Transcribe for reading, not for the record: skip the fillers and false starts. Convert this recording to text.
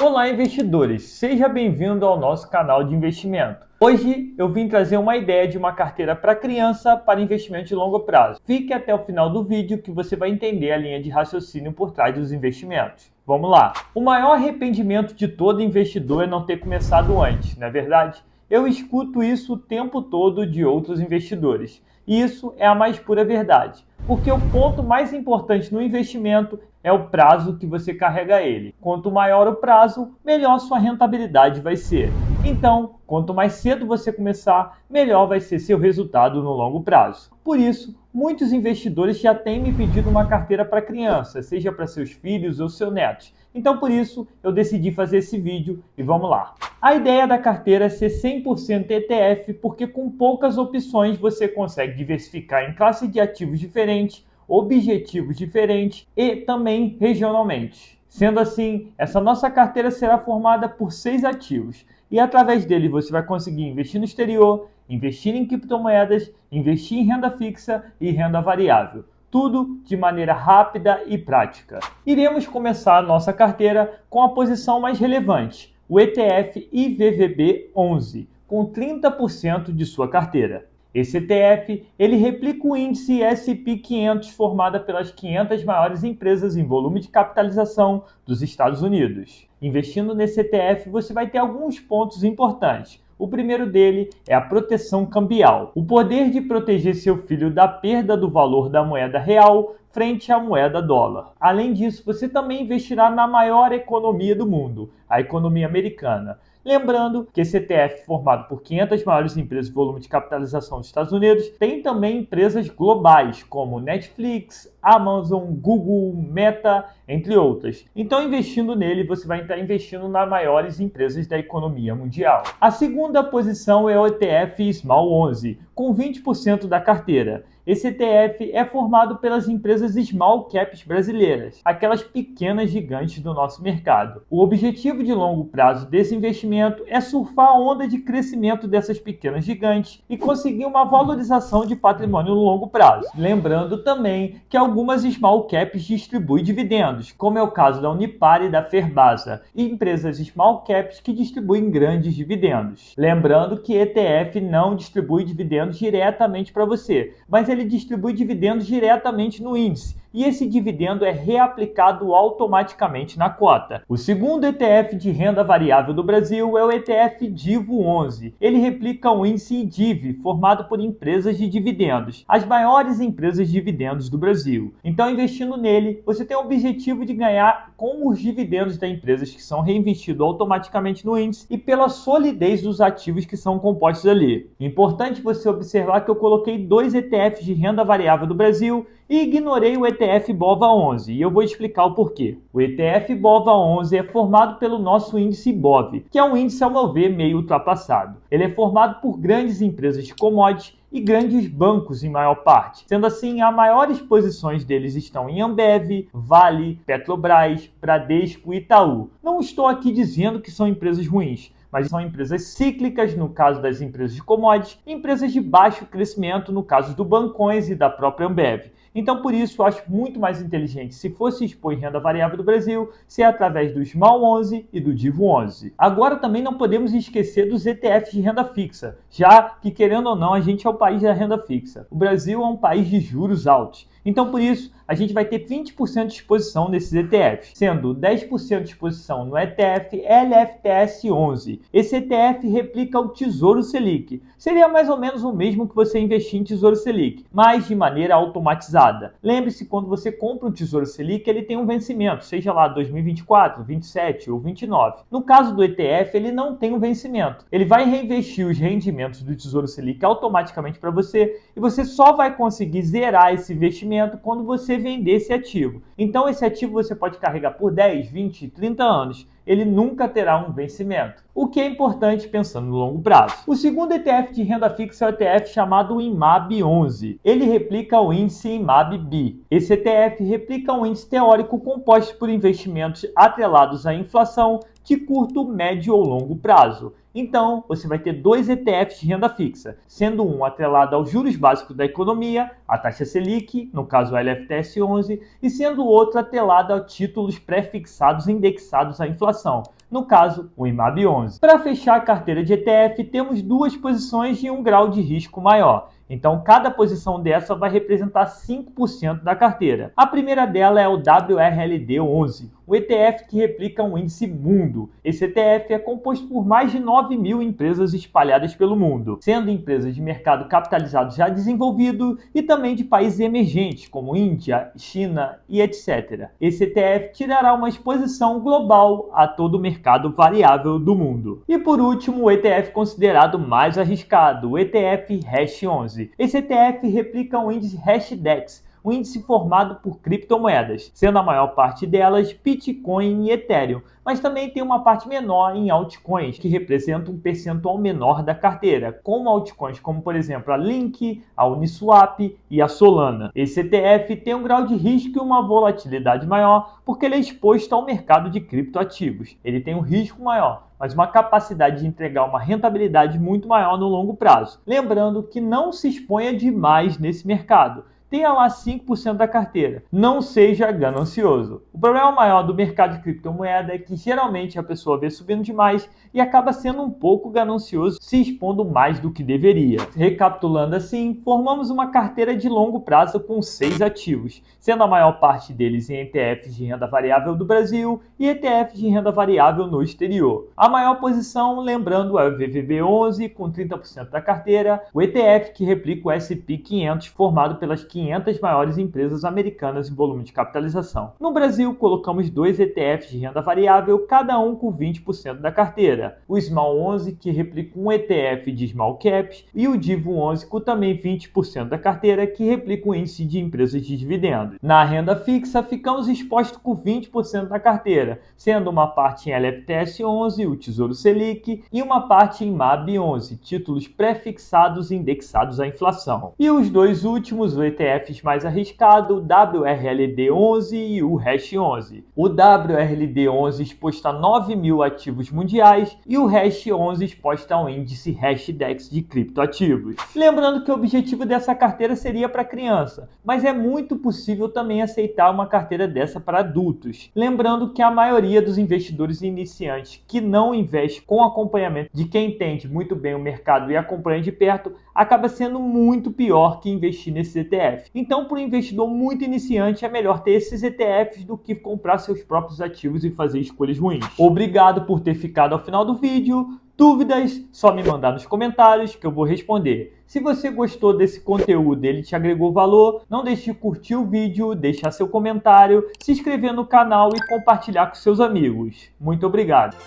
Olá, investidores! Seja bem-vindo ao nosso canal de investimento. Hoje eu vim trazer uma ideia de uma carteira para criança para investimento de longo prazo. Fique até o final do vídeo que você vai entender a linha de raciocínio por trás dos investimentos. Vamos lá! O maior arrependimento de todo investidor é não ter começado antes, não é verdade? Eu escuto isso o tempo todo de outros investidores. E isso é a mais pura verdade. Porque o ponto mais importante no investimento é o prazo que você carrega ele. Quanto maior o prazo, melhor sua rentabilidade vai ser. Então, quanto mais cedo você começar, melhor vai ser seu resultado no longo prazo. Por isso, muitos investidores já têm me pedido uma carteira para criança, seja para seus filhos ou seus netos. Então, por isso, eu decidi fazer esse vídeo e vamos lá. A ideia da carteira é ser 100% ETF, porque com poucas opções você consegue diversificar em classe de ativos diferentes, objetivos diferentes e também regionalmente. Sendo assim, essa nossa carteira será formada por 6 ativos e através dele você vai conseguir investir no exterior, investir em criptomoedas, investir em renda fixa e renda variável. Tudo de maneira rápida e prática. Iremos começar a nossa carteira com a posição mais relevante, o ETF IVVB11, com 30% de sua carteira. Esse ETF, ele replica o índice S&P 500 formado pelas 500 maiores empresas em volume de capitalização dos Estados Unidos. Investindo nesse ETF, você vai ter alguns pontos importantes. O primeiro dele é a proteção cambial, o poder de proteger seu filho da perda do valor da moeda real frente à moeda dólar. Além disso, você também investirá na maior economia do mundo, a economia americana. Lembrando que esse ETF, formado por 500 maiores empresas de volume de capitalização dos Estados Unidos, tem também empresas globais como Netflix, Amazon, Google, Meta, entre outras. Então, investindo nele, você vai estar investindo nas maiores empresas da economia mundial. A segunda posição é o ETF Small 11, com 20% da carteira. Esse ETF é formado pelas empresas small caps brasileiras, aquelas pequenas gigantes do nosso mercado. O objetivo de longo prazo desse investimento é surfar a onda de crescimento dessas pequenas gigantes e conseguir uma valorização de patrimônio no longo prazo. Lembrando também que algumas small caps distribuem dividendos, como é o caso da Unipar e da Ferbasa, e empresas small caps que distribuem grandes dividendos. Lembrando que ETF não distribui dividendos diretamente para você, mas ele distribui dividendos diretamente no índice, e esse dividendo é reaplicado automaticamente na cota. O segundo ETF de renda variável do Brasil é o ETF Divo 11. Ele replica o índice DIV, formado por empresas de dividendos, as maiores empresas de dividendos do Brasil. Então, investindo nele, você tem o objetivo de ganhar com os dividendos das empresas que são reinvestidos automaticamente no índice e pela solidez dos ativos que são compostos ali. Importante você observar que eu coloquei 2 ETFs de renda variável do Brasil e ignorei o ETF BOVA11, e eu vou explicar o porquê. O ETF BOVA11 é formado pelo nosso índice BOV, que é um índice, ao meu ver, meio ultrapassado. Ele é formado por grandes empresas de commodities e grandes bancos em maior parte. Sendo assim, as maiores posições deles estão em Ambev, Vale, Petrobras, Bradesco e Itaú. Não estou aqui dizendo que são empresas ruins, mas são empresas cíclicas, no caso das empresas de commodities, e empresas de baixo crescimento, no caso do Bancões e da própria Ambev. Então, por isso, eu acho muito mais inteligente, se fosse expor em renda variável do Brasil, ser através do Small 11 e do Divo 11. Agora, também não podemos esquecer dos ETFs de renda fixa, já que, querendo ou não, a gente é o país da renda fixa. O Brasil é um país de juros altos. Então, por isso, a gente vai ter 20% de exposição nesses ETFs, sendo 10% de exposição no ETF LFTS11. Esse ETF replica o Tesouro Selic. Seria mais ou menos o mesmo que você investir em Tesouro Selic, mas de maneira automatizada. Lembre-se, quando você compra um Tesouro Selic, ele tem um vencimento, seja lá 2024, 27 ou 29. No caso do ETF, ele não tem um vencimento. Ele vai reinvestir os rendimentos do Tesouro Selic automaticamente para você e você só vai conseguir zerar esse investimento quando você vender esse ativo. Então, esse ativo você pode carregar por 10, 20, 30 anos. Ele nunca terá um vencimento, o que é importante pensando no longo prazo. O segundo ETF de renda fixa é o ETF chamado IMAB11. Ele replica o índice IMAB-B. Esse ETF replica um índice teórico composto por investimentos atrelados à inflação de curto, médio ou longo prazo. Então, você vai ter 2 ETFs de renda fixa, sendo um atrelado aos juros básicos da economia, a taxa Selic, no caso o LFTS11, e sendo o outro atrelado a títulos pré-fixados indexados à inflação, no caso, o IMAB 11. Para fechar a carteira de ETF, temos duas posições de um grau de risco maior. Então, cada posição dessa vai representar 5% da carteira. A primeira dela é o WRLD11, o ETF que replica um índice mundo. Esse ETF é composto por mais de 9.000 empresas espalhadas pelo mundo, sendo empresas de mercado capitalizado já desenvolvido e também de países emergentes, como Índia, China e etc. Esse ETF tirará uma exposição global a todo o mercado variável do mundo. E por último, o ETF considerado mais arriscado, o ETF Hash11. Esse ETF replica o índice Hashdex, um índice formado por criptomoedas, sendo a maior parte delas Bitcoin e Ethereum, mas também tem uma parte menor em altcoins, que representa um percentual menor da carteira, como altcoins como, por exemplo, a Link, a Uniswap e a Solana. Esse ETF tem um grau de risco e uma volatilidade maior, porque ele é exposto ao mercado de criptoativos. Ele tem um risco maior, mas uma capacidade de entregar uma rentabilidade muito maior no longo prazo. Lembrando que não se exponha demais nesse mercado. Tenha lá 5% da carteira. Não seja ganancioso. O problema maior do mercado de criptomoeda é que geralmente a pessoa vê subindo demais e acaba sendo um pouco ganancioso, se expondo mais do que deveria. Recapitulando assim, formamos uma carteira de longo prazo com 6 ativos, sendo a maior parte deles em ETFs de renda variável do Brasil e ETFs de renda variável no exterior. A maior posição, lembrando, é o VVB11 com 30% da carteira, o ETF que replica o S&P 500 formado pelas 500 maiores empresas americanas em volume de capitalização. No Brasil, colocamos 2 ETFs de renda variável, cada um com 20% da carteira. O Small 11, que replica um ETF de Small Caps, e o Divo 11, com também 20% da carteira, que replica um índice de empresas de dividendos. Na renda fixa, ficamos expostos com 20% da carteira, sendo uma parte em LFTS 11, o Tesouro Selic, e uma parte em MAB 11, títulos pré-fixados e indexados à inflação. E os dois últimos, o ETF mais arriscado, o WRLD11 e o Hash11. O WRLD11 exposto a 9.000 ativos mundiais e o Hash11 exposto ao índice Hashdex de criptoativos. Lembrando que o objetivo dessa carteira seria para criança, mas é muito possível também aceitar uma carteira dessa para adultos. Lembrando que a maioria dos investidores iniciantes que não investe com acompanhamento de quem entende muito bem o mercado e acompanha de perto, acaba sendo muito pior que investir nesses ETFs. Então, para o investidor muito iniciante, é melhor ter esses ETFs do que comprar seus próprios ativos e fazer escolhas ruins. Obrigado por ter ficado ao final do vídeo. Dúvidas, só me mandar nos comentários que eu vou responder. Se você gostou desse conteúdo e ele te agregou valor, não deixe de curtir o vídeo, deixar seu comentário, se inscrever no canal e compartilhar com seus amigos. Muito obrigado!